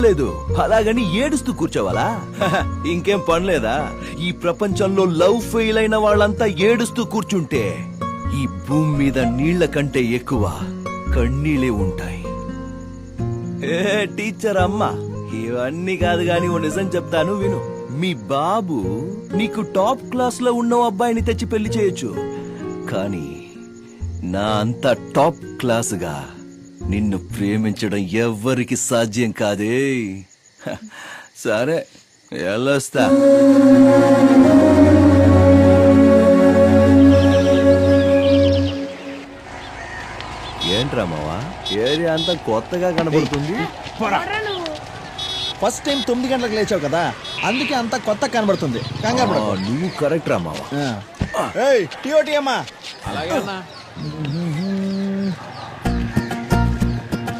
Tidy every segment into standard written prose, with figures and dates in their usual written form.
లేదు అలాగని ఏడుస్తూ కూర్చోవాలా? ఇంకేం పనిలేదా? ఈ ప్రపంచంలో లవ్ ఫెయిల్ అయిన వాళ్ళంతా ఏడుస్తూ కూర్చుంటే ఈ భూమి మీద నీళ్ల కంటే ఎక్కువ కన్నీళ్ళే ఉంటాయి. టీచర్ అమ్మా, ఇవన్నీ కాదు గాని ఓ నిజం చెప్తాను విను. మీ బాబు నీకు టాప్ క్లాస్ లో ఉన్న అబ్బాయిని తెచ్చి పెళ్లి చేయొచ్చు, కానీ నా అంత టాప్ క్లాస్ గా నిన్ను ప్రేమించడం ఎవ్వరికి సాధ్యం కాదే. సరే వెళ్ళొస్తా. ఏంట్రా మావా, ఏరియా అంతా కొత్తగా కనబడుతుంది. ఫస్ట్ టైం 9 గంటలకు లేచావు కదా, అందుకే అంతా కొత్త కనబడుతుంది. నువ్వు కరెక్ట్ రా మావా. టీఓటీ అమ్మా.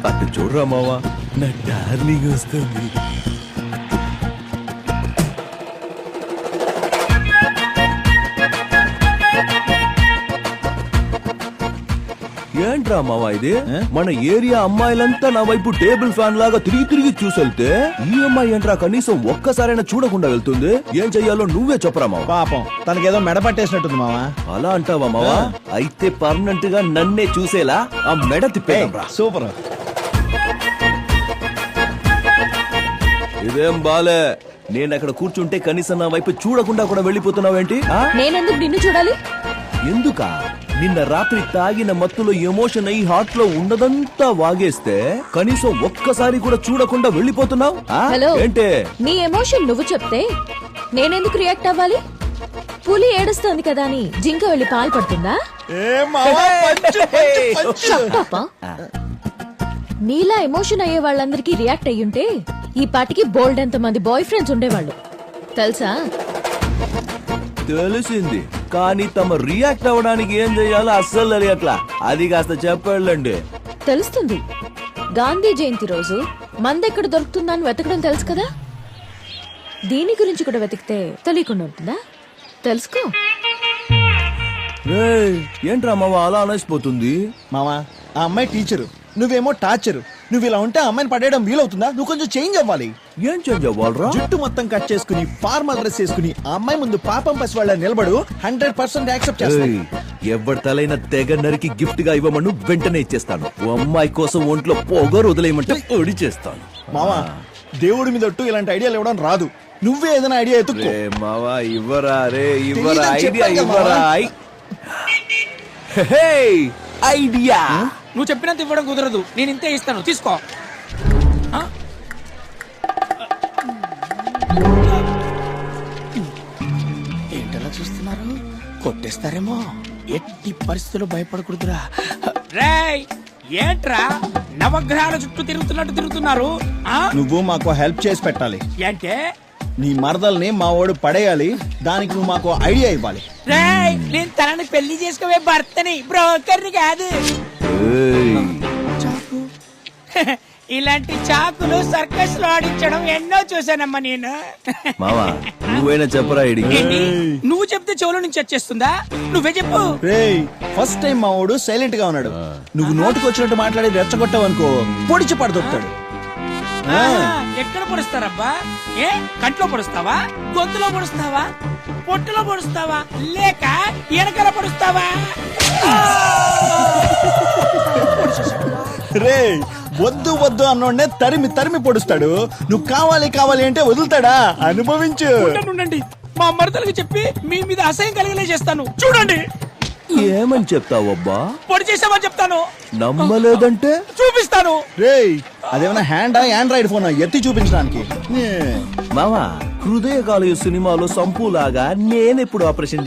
అటు చూడరా మావా, నా డార్లింగ్ వస్తుంది. ఏంట్రా మావా ఇది? మన ఏరియా అమ్మాయిలంతా నా వైపు టేబుల్ ఫ్యాన్ లాగా తిరిగి తిరిగి చూసెళ్తే ఈ అమ్మాయి ఏంట్రా కనీసం ఒక్కసారైనా చూడకుండా వెళ్తుంది. ఏం చెయ్యాలో నువ్వే చెప్పరా మావా. పాపం తనకేదో మెడ పట్టేసినట్టుంది మావా. అలా అంటావా మావా? అయితే పర్మనెంట్ గా నన్నే చూసేలా ఆ మెడ తిప్పేయండి. సూపర్. ఇదేం బాలే, నేను అక్కడ కూర్చుంటే కనీసం నా వైపు చూడకుండా కూడా వెళ్ళిపోతున్నావేంటి? నేనెందుకు నిన్ను చూడాలి? ఎందుకా? నిన్న రాత్రి తాగిన మత్తులో ఎమోషన్ అయి హార్ట్ లో ఉన్నదంతా వాగేస్తే కనీసం ఒక్కసారి కూడా చూడకుండా వెళ్ళిపోతున్నావు. హలో, ఏంటే నీ ఎమోషన్ నువ్వు చెప్తే నేనెందుకు రియాక్ట్ అవ్వాలి? పులి ఏడుస్తోంది కదా అని జింక వెళ్ళి పాలు పడుతుందా? నీలా ఎమోషన్ అయ్యే వాళ్ళందరికీ రియాక్ట్ అయ్యుంటే ఈ పాటికి బోల్డ్ ఎంత మంది బాయ్ ఫ్రెండ్స్ ఉండేవాళ్ళు తెలుసా? తెలిసింది, కానీ తమ రియాక్ట్ అవ్వడానికి ఏం చెయ్యాలో అస్సలు తెలియట్లా. అది కాస్త చెప్పండి. తెలుస్తుంది. గాంధీ జయంతి రోజు మందెక్కడ దొరుకుతుందని వెతకడం తెలుసు కదా, దీని గురించి కూడా వెతికితే తెలియకుండా ఉంటుందా? తెలుసుకో. ఏంట్రా మావా అలా అనేసిపోతుంది? మావా, ఆ అమ్మాయి టీచరు, నువ్వేమో టార్చరు. నువ్వు ఇలా ఉంటే అమ్మాయిని పడేయడం వీలవుతుందా? నువ్వు కొంచెం చేంజ్ అవ్వాలి. ఏం చేంజ్ అవ్వాలరా? జుట్టు మొత్తం కట్ చేసుకుని ఫార్మల్ డ్రెస్ వేసుకుని ఆ అమ్మాయి ముందు పాపం పసి వాళ్ళ నిలబడు. 100% యాక్సెప్ట్ చేస్తాను. ఎవరి తలైన తెగ నరికి గిఫ్ట్ గా ఇవ్వమను వెంటనే ఇచ్చేస్తాను. ఓ అమ్మాయి కోసం ఒంట్లో పొగరు వదిలేయమంటే ఒడి చేస్తాను. మావా, దేవుడి మీద ఒట్టు ఇలాంటి ఐడియాలు ఇవ్వడం రాదు. నువ్వే ఏదైనా ఐడియా ఎత్తుకో. మావా ఇవ్వరా రే, ఇవ్వరా ఐడియా, ఇవ్వరా ఐడియా. నువ్వు చెప్పినంత ఇవ్వడం కుదరదు, నేను ఇంతే ఇస్తాను, తీసుకో. ఏంటలా చూస్తున్నారు? కొట్టేస్తారేమో. ఎట్టి పరిస్థితుల్లో భయపడకూడదురా. రేయ్, ఏంట్రా నవగ్రహాల చుట్టూ తిరుగుతున్నారు? నువ్వు మాకు హెల్ప్ చేసి పెట్టాలి. ఏంటే? నీ మరదల్ని మా వాడు పడేయాలి. దానికి నువ్వు మాకు ఐడియా ఇవ్వాలి. రేయ్, నేను తనని పెళ్లి చేసుకోవే భర్తని, బ్రోకర్ని కాదు. చాకు. ఇలాంటి చాకులు సర్కస్ లో ఆడించడం ఎన్నో చూసానమ్మా నేను. మావా, నువ్వైనా చెప్పరా ఐడియా. నువ్వు చెప్తే చెవుల నుంచి వచ్చేస్తుందా? నువ్వే చెప్పు. రేయ్, ఫస్ట్ టైం మా వాడు సైలెంట్ గా ఉన్నాడు. నువ్వు నోటికి వచ్చినట్టు మాట్లాడి రెచ్చగొట్టావు అనుకో, పొడిచి పడదొక్కుతాడు. ఎక్కడ పొడుస్తారబ్బా? ఏ కంట్లో పొడుస్తావా, గొంతులో పొడుస్తావా, పొట్టులో పొడుస్తావా, లేక ఎనకల పొడుస్తావా? రే, వద్దు వద్దు అన్నోడ్నే తరిమి తరిమి పొడుస్తాడు. నువ్వు కావాలి అంటే వదులుతాడా? అనుభవించు. ఉండండి, మా మరదలకి చెప్పి మీ మీద అసహ్యం కలిగలే చేస్తాను. చూడండి. ఏమని చెప్తావబ్బా? పొడి చేసామని చెప్తాను. నమ్మలేదంటే చూపిస్తాను. రేయ్, అదేమన్నా హ్యాండా ఆండ్రాయిడ్ ఫోన్ ఎత్తి చూపించడానికి? మావా, హృదయకాలయ సినిమాలో సంపులాగా నేనెప్పుడు ఆపరేషన్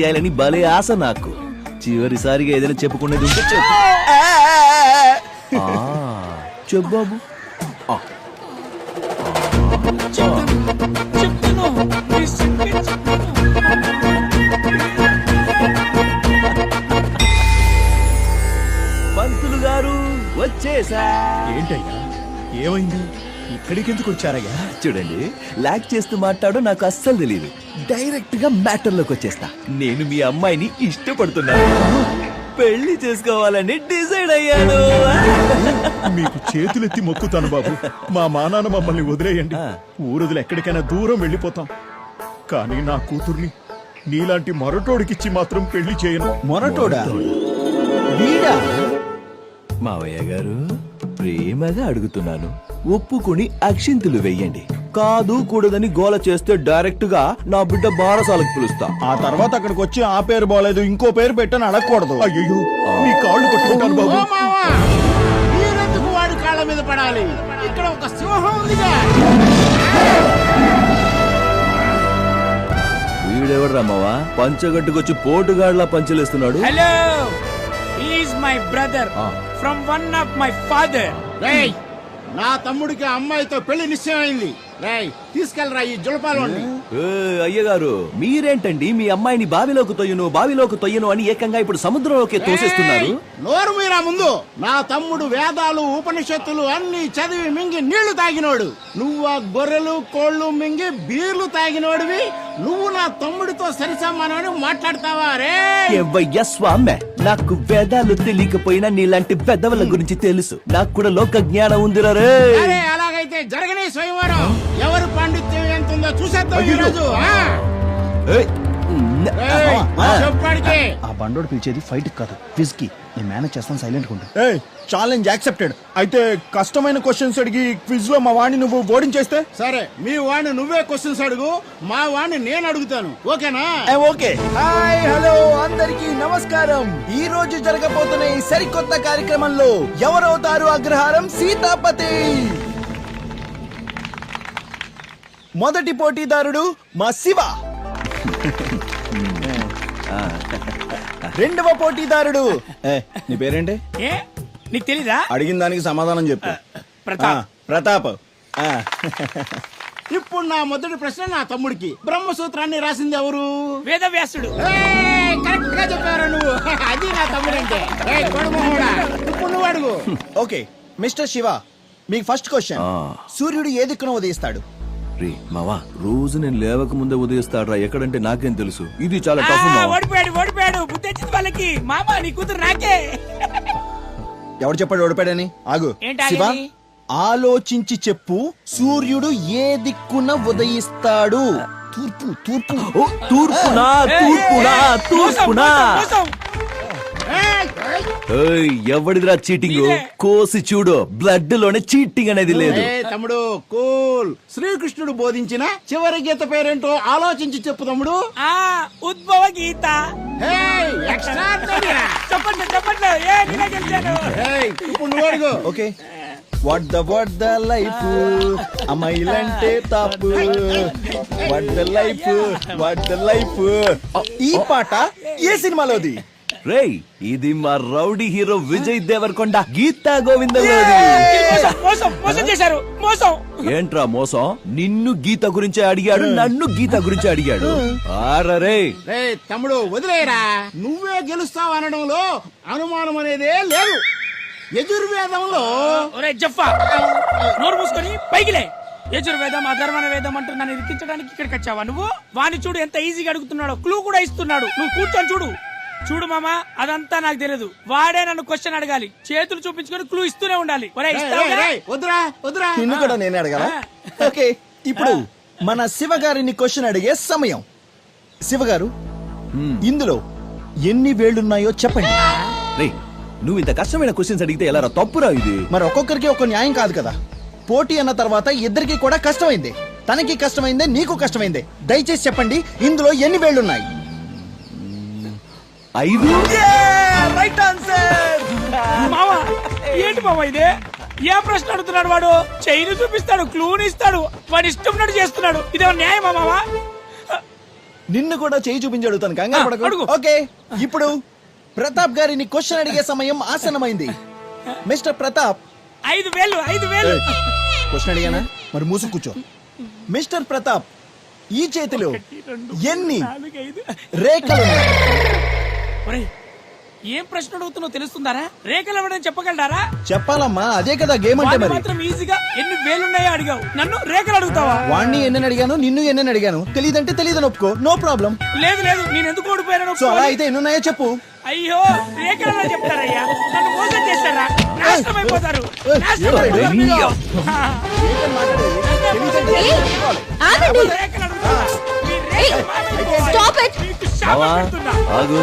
చెయ్యాలని భలే ఆశ నాకు. చివరిసారిగా ఏదైనా చెప్పుకునేది ఉంటే చెప్పు. చెప్పు బాబు. పంతులు గారు వచ్చేసా. ఏంటయ్యా, ఏమైంది? ఇక్కడికి ఎందుకు వచ్చారయ్యా? చూడండి, లాక్ చేస్తూ మాట్లాడో నాకు అస్సలు తెలియదు. డైరెక్ట్ గా మ్యాటర్ లోకి వచ్చేస్తా. నేను మీ అమ్మాయిని ఇష్టపడుతున్నాను. పెళ్లి చేసుకోవాలని డిసైడ్ అయ్యాను. మీకు చేతులెత్తి మొక్కుతాను బాబు, మా మానాన్న మమ్మల్ని వదిలేయండి. ఊరుదులు ఎక్కడికైనా దూరం వెళ్ళిపోతాం. కానీ నా కూతుర్ని నీలాంటి మొరటోడికిచ్చి మాత్రం పెళ్లి చేయను. మొరటోడా? వీడా? మావయ్య గారు, ప్రేమగా అడుగుతున్నాను, ఒప్పుకొని అక్షింతులు వెయ్యండి. కాదు కూడదని గోల చేస్తే డైరెక్ట్ గా నా బిడ్డ బారసాలకు పిలుస్తా. ఆ తర్వాత అక్కడికి వచ్చి ఆ పేరు బాలేదు ఇంకో పేరు పెట్టని అడగకూడదు. అయ్యో, మీ కాళ్ళు పట్టుకుంటాను బాబు. మీరెందుకు వాడి కాళ్ళ మీద పడాలి? ఇక్కడ ఒక సింహం ఉందిగా. వీడెవడు రమ్మవా పంచగట్టుకొచ్చి పోటుగాడ్లా పంచలేస్తున్నాడు? Hello, is my brother from one of my father. రేయ్, నా తమ్ముడికి అమ్మాయితో పెళ్లి నిశ్చయమైంది. రేయ్, తీసుకెళ్ళరా ఈ జులపాలోని. అయ్యగారు, మీరేంటండి మీ అమ్మాయిని బావిలోకి తొయ్యను అని ఏకంగా ఇప్పుడు సముద్రంలోకి తోసేస్తున్నారు? నోరు మీరా ముందు. నా తమ్ముడు వేదాలు ఉపనిషత్తులు అన్ని చదివి మింగి నీళ్లు తాగినోడు. నువ్వు ఆ గొర్రెలు కోళ్లు మింగి బీర్లు తాగినోడివి. నువ్వు నా తమ్ముడితో సరిసమానమని మాట్లాడతావా? రే ఎవ్వయ్య స్వామి, నాకు వేదాలు తెలియకపోయినా నీలాంటి పెద్దవల గురించి తెలుసు. నాకు కూడా లోక జ్ఞానం ఉందిరా రే. అరే, అలాగైతే జరగనే స్వయంవరం. ఎవరు పాండిత్యం ఎంత ఉందో చూసేద్దాం ఈ రోజు. ఏయ్, చెప్పాడికి ఆ బండోడు పిలిచేది ఫైట్ కాదు, క్విజ్ కి. నేను మేనేజ్ చేస్తాను, సైలెంట్ ఉంటా. ఏయ్, ఛాలెంజ్ యాక్సెప్టెడ్. అయితే కష్టమైన క్వశ్చన్స్ అడిగి క్విజ్ లో మా వాడిని నువ్వు ఓడించేస్తే? సరే, మీ వాడిని నువ్వే క్వశ్చన్స్ అడుగు, మా వాడిని నేను అడుగుతాను. ఓకేనా? ఓకే. హాయ్, హలో, అందరికీ నమస్కారం. ఈ రోజు జరగబోతున్న ఈ సరికొత్త కార్యక్రమంలో ఎవరవుతారు అగ్రహారం సీతాపతి? మొదటి పోటీదారుడు మా శివ. రెండవ పోటీదారుడు నీ పేరేంటి? ఏ, నీకు తెలీదా? అడిగిన దానికి సమాధానం చెప్పు. ప్రతాప్. ప్రతాప్. ఇప్పుడు నా మొదటి ప్రశ్న నా తమ్ముడికి. బ్రహ్మసూత్రాన్ని రాసింది ఎవరు? వేదవ్యాసుడు. కరెక్ట్ గా చెప్పారు నువ్వు. అది నా తమ్ముడంటే. ఏయ్, కొడుమోహుడా, ఇప్పుడు నువ్వు అడుగు. ఓకే మిస్టర్ శివ, మీకు ఫస్ట్ క్వశ్చన్. సూర్యుడు ఏ దిక్కున ఉదయిస్తాడు? రే మావా, రోజు నేను లేవక ముందే ఉదయిస్తాడ్రా. ఎక్కడంటే నాకేం తెలుసు. ఇది చాలా టఫ్ మావా. ఓడిపోయాడు. బుద్ధి వచ్చింది వాళ్ళకి. మామ, నీ కూతురు నాకే. ఎవడు చెప్పాడు ఓడిపాడని? ఆగు. ఏంటి శివ, ఆగేది? ఆలోచించి చెప్పు. సూర్యుడు ఏ దిక్కున ఉదయిస్తాడు? తూర్పు. తూర్పు. ఓ, తూర్పునా? మోసం. ఏయ్, ఎవడిదిరా చీటింగ్? కోసి చూడు, బ్లడ్ లోనే చీటింగ్ అనేది లేదు. ఏయ్, తమ్ముడు కూల్. శ్రీకృష్ణుడు బోధించిన చివరి గీత పేరేంటో ఆలోచించి చెప్పు తమ్ముడు. ఆ, ఉద్భవ గీత. ఏయ్, extraordinary. చెప్పండి. ఏ, నేనే గెలిచాను. ఏయ్, ఇప్పుడు నువ్వు అడుగు. ఓకే. వాట్ ద లైఫ్, అమ్మాయిలంటే తాపు. What the life. ఈ పాట ఏ సినిమాలోది? రేయ్, ఇది మా రౌడీ హీరో విజయ్ దేవరకొండ గీతా గోవిందంలోది. మోసం చేశారు. మోసం. ఏంట్రా మోసం? నిన్ను గీత గురించి అడిగాడు, నన్ను గీత గురించి అడిగాడు. ఆరరే రేయ్ తమ్ముడు, వదిలేయరా. నువ్వే గెలుస్తావు అనడంలో అనుమానం అనేదే లేదు. యజుర్వేదంలో ఒరే జఫ్ఫా, నోరు మూసుకొని పైకిలే. యజుర్వేదం, అధర్వణ వేదం అంటూ నన్ను ఇరికించడానికి ఇక్కడికి వచ్చావా నువ్వు? వాణ్ణి చూడు ఎంత ఈజీగా అడుగుతున్నాడో. క్లూ కూడా ఇస్తున్నాడు. నువ్వు కూర్చొని చూడు మామా, అదంతా నాకు తెలియదు. వాడే నన్ను క్వశ్చన్ అడగాలి. చేతులు చూపించుకొని క్లూ ఇస్తూనే ఉండాలి. వద్దురా. నిన్ను కూడా నేనే అడగాల? ఓకే, ఇప్పుడు మన శివ గారిని క్వశ్చన్ అడిగే సమయం. శివ గారు, ఇందులో ఎన్ని వేళ్లున్నాయో చెప్పండి. రేయ్, నువ్వు ఇంత కష్టమైన క్వశ్చన్స్ అడిగితే ఎలా రా? తప్పురా ఇది. మరి ఒక్కొక్కరికి ఒక న్యాయం కాదు కదా. పోటీ అన్న తర్వాత ఇద్దరికి కూడా కష్టమైంది. తనకి కష్టమైందే, నీకు కష్టమైందే. దయచేసి చెప్పండి, ఇందులో ఎన్ని వేళ్లున్నాయి? 5. Right answer. మావా, ఏంటి మావా ఇదే? ఏ ప్రశ్న అడుగుతున్నాడు వాడు? చైన్ చూపిస్తాడు, క్లూని ఇస్తాడు, వాడు ఇష్టం చేస్తున్నాడు. ఇదే న్యాయమా మావా? నిన్ను కూడా చేయి చూపించి అడుగుతాను, కంగారు పడకు. అడుగు. ఓకే, ఇప్పుడు ప్రతాప్ గారిని క్వశ్చన్ అడిగే సమయం ఆసన్నమైంది. మిస్టర్ ప్రతాప్, 5 వేలు. క్వశ్చన్ అడిగానా? మరి మూసు కూర్చో. మిస్టర్ ప్రతాప్, ఈ చేతిలో ఎన్ని 4, 5. రేఖలు? ఒరేయ్, ఏం ప్రశ్న అడుగుతున్నావు తెలుస్తుందారా? రేఖలు ఇవ్వడం చెప్పగలరా? చెప్పాలమ్మా, అదే కదా గేమ్ అంటే. మరి మాత్రం ఈజీగా ఎన్ని వేలున్నాయో అడిగావు, నన్ను రేఖలు అడుగుతావా? వాణ్ణి ఎన్నని అడిగాను, నిన్ను ఎన్నని అడిగాను. తెలియదంటే తెలియదని ఒప్పుకో, నో ప్రాబ్లం. లేదు లేదు, నేను ఎందుకు ఓడిపోయాను? సో అలా అయితే ఎన్నున్నాయో చెప్పు. అయ్యో, రేఖలు చెప్తారయ్యా, నన్ను మోసం చేస్తారా? నాశనం అయిపోతారు, నాశనం అయిపోతారు మీరు. ఆగండి. రేఖలు అడుగుతారా? మీ రేఖలు మాయమైపోవాలి. Stop it. మీకు శాపం బావా పెడుతున్నా. ఆగు.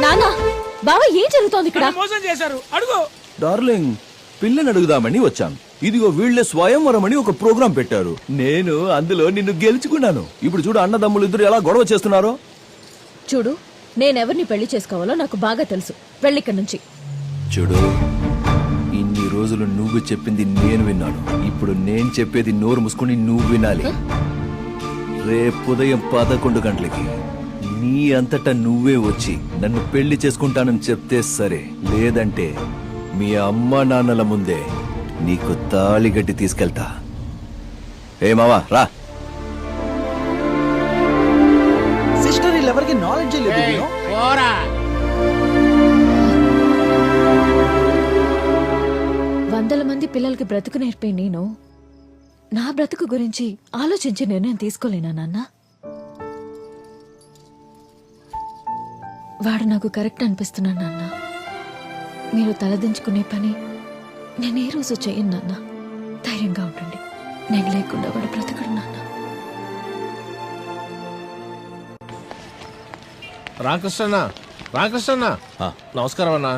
నానా బావ, ఏం జరుగుతోంది ఇక్కడ? నన్ను మోసం చేశారు, అడుగు. డార్లింగ్, పిల్లని అడుగుదామని వచ్చాను. ఇదిగో వీళ్ళే స్వయంవరం అని ఒక ప్రోగ్రాం పెట్టారు. నేను అందులో నిన్ను గెలుచుకున్నాను. ఇప్పుడు చూడు అన్నదమ్ములు ఇద్దరు ఎలా గొడవ చేస్తున్నారో. చూడు, నేనెవరిని పెళ్లి చేసుకోవాలో నాకు బాగా తెలుసు. వెళ్ళిక్కడి నుంచి. చూడు, ఇన్ని రోజులు నువ్వు చెప్పింది నేను విన్నాను. ఇప్పుడు నేను చెప్పేది నోరు మూసుకుని నువ్వు వినాలి. రేపు ఉదయం 11 గంటలకి నీ అంతటా నువ్వే వచ్చి నన్ను పెళ్లి చేసుకుంటానని చెప్తే సరే, లేదంటే మీ అమ్మ నాన్నల ముందే నీకు తాళిగట్టి తీసుకెళ్తా. ఏ మావా రా. సిస్టర్, వీళ్ళెవరికి నాలెడ్జ్ లేదు. ఏయ్, పోరా. వందల మంది పిల్లలకి బ్రతుకు నేర్పే నేను నా బ్రతుకు గురించి ఆలోచించి నిర్ణయం తీసుకోలేనా నాన్న? వాడు నాకు కరెక్ట్ అనిపిస్తున్నాడు నాన్న. మీరు తలదించుకునే పని నేను ఏ రోజు చేయను నాన్న. ధైర్యంగా ఉండండి. నేను లేకుండా వాడు బ్రతకడు నాన్న. రామకృష్ణ, రామకృష్ణ, నమస్కారం అన్నా.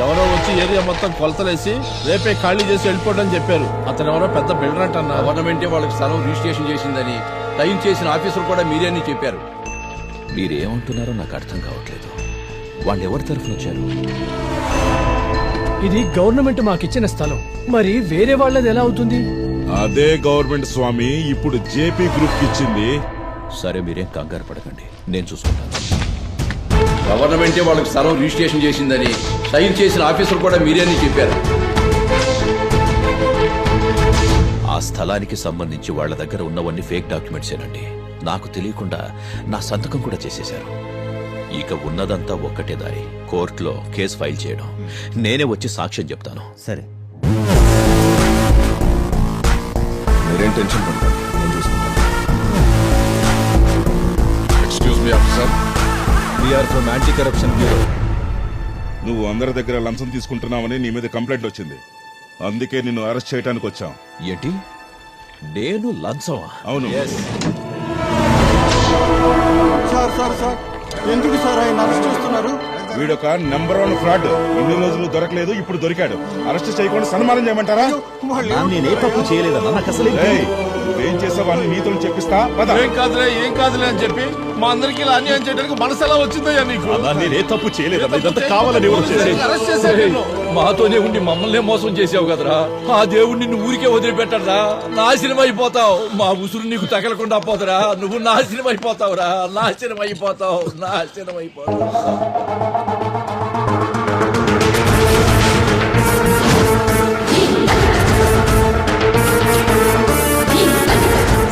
ఎవరో వచ్చి ఏరియా మొత్తం కొలతలేసి రేపే ఖాళీ చేసి వెళ్ళిపోవడం చెప్పారు. అతను ఎవరో పెద్ద బిల్డర్ అంటన్నా. గవర్నమెంటే వాళ్ళకి స్థలం రిజిస్ట్రేషన్ చేసిందని టైం చేసిన ఆఫీసర్ కూడా మీరే అని చెప్పారు. మీరేమంటున్నారో నాకు అర్థం కావట్లేదు. వాళ్ళు ఎవరి తరఫున వచ్చారు? ఇది గవర్నమెంట్ మాకిచ్చిన స్థలం, మరి వేరే వాళ్ళది ఎలా అవుతుంది? అదే గవర్నమెంట్ స్వామి ఇప్పుడు జేపీ గ్రూప్ ఇచ్చింది. సరే, మీరేం కంగారు పడకండి, నేను చూసుకుంటాను. గవర్నమెంటే వాళ్ళకి స్థలం రిజిస్ట్రేషన్ చేసిందని టైం చేసిన ఆఫీసర్ కూడా మీరే అని చెప్పారు. ఆ స్థలానికి సంబంధించి వాళ్ళ దగ్గర ఉన్నవన్నీ ఫేక్ డాక్యుమెంట్సేనండి. నాకు తెలియకుండా నా సంతకం కూడా చేసేశారు. ఇక ఉన్నదంతా ఒక్కటే దారి, కోర్టులో కేసు ఫైల్ చేయడం. నేనే వచ్చి సాక్ష్యం చెప్తాను. సరే, మీరేం టెన్షన్ పడకండి, నేను చూసుకుంటాను. Excuse me officer, we're from anti corruption bureau. నువ్వు అందరి దగ్గర లంచం తీసుకుంటున్నావని నీ మీద కంప్లైంట్ వచ్చింది. అందుకే నిన్ను అరెస్ట్ చేయడానికి వచ్చాం. ఏంటి, నేను లంచమా? అవును. సార్ ఎందుకు సార్ ఆయన అరెస్ట్ చేస్తున్నారు? వీడొక నెంబర్ 1 ఫ్రాడ్. ఇన్ని రోజులు దొరకలేదు, ఇప్పుడు దొరికాడు. అరెస్ట్ చేయకుండా సన్మానం చేయమంటారా? నేనే తప్పు చేయలేదన్నా, నాకు అసలు ఏయ్, నువ్వేం చేసావు అని నీతులు చెప్పిస్తా. పద. ఏం కాదులే అని చెప్పి మా అందరికి ఇలా అన్యాయం చేయడానికి మనసు ఎలా వచ్చిందయ్యా నీకు? నేనే తప్పు చేయలేదన్నా, ఇదంతా కావాలని అరెస్ట్ చేశారు. మాతోనే ఉండి మమ్మల్నే మోసం చేసావు కదరా. ఆ దేవుడు నిన్ను ఊరికే వదిలిపెట్టరా. నాశనం అయిపోతావు. మా ఉసురు నీకు తగలకుండా పోతరా. నువ్వు నాశనం అయిపోతావురా. నాశనం అయిపోతావు.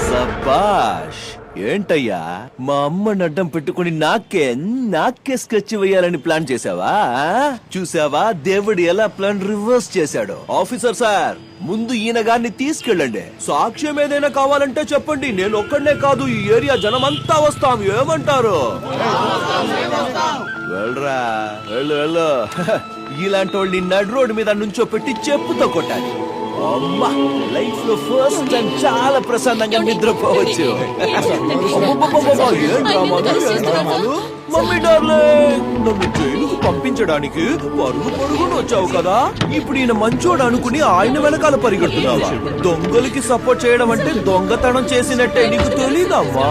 సబాష్. ఏంటయ్యా, మా అమ్మని అడ్డం పెట్టుకుని నాకే స్కెచ్ వేయాలని ప్లాన్ చేసావా? చూసావా దేవుడు ఎలా ప్లాన్ రివర్స్ చేశాడు? ఆఫీసర్ సార్, ముందు ఈయన గారిని తీసుకెళ్ళండి. సాక్ష్యం ఏదైనా కావాలంటే చెప్పండి. నేను ఒక్కడనే కాదు, ఈ ఏరియా జనమంతా వస్తాం. ఏమంటారు? వెళ్ళరా, వెళ్ళు. ఇలాంటి వాళ్ళని నడు రోడ్డు మీద నుంచో పెట్టి చెప్పుతో కొట్టాలి. అమ్మా, లైఫ్ లో ఫస్ట్ టైం చాలా ప్రశాంతంగా నిద్రపోవచ్చు. మమ్మీ డార్లింగ్, నన్ను జైలుకు పంపించడానికి పరుగున వచ్చావు కదా. ఇప్పుడు ఈయన మంచోడు అనుకుని ఆయన వెనకాల పరిగెడుతున్నావా? దొంగలకి సపోర్ట్ చేయడం అంటే దొంగతనం చేసినట్టే, నీకు తెలీదమ్మా.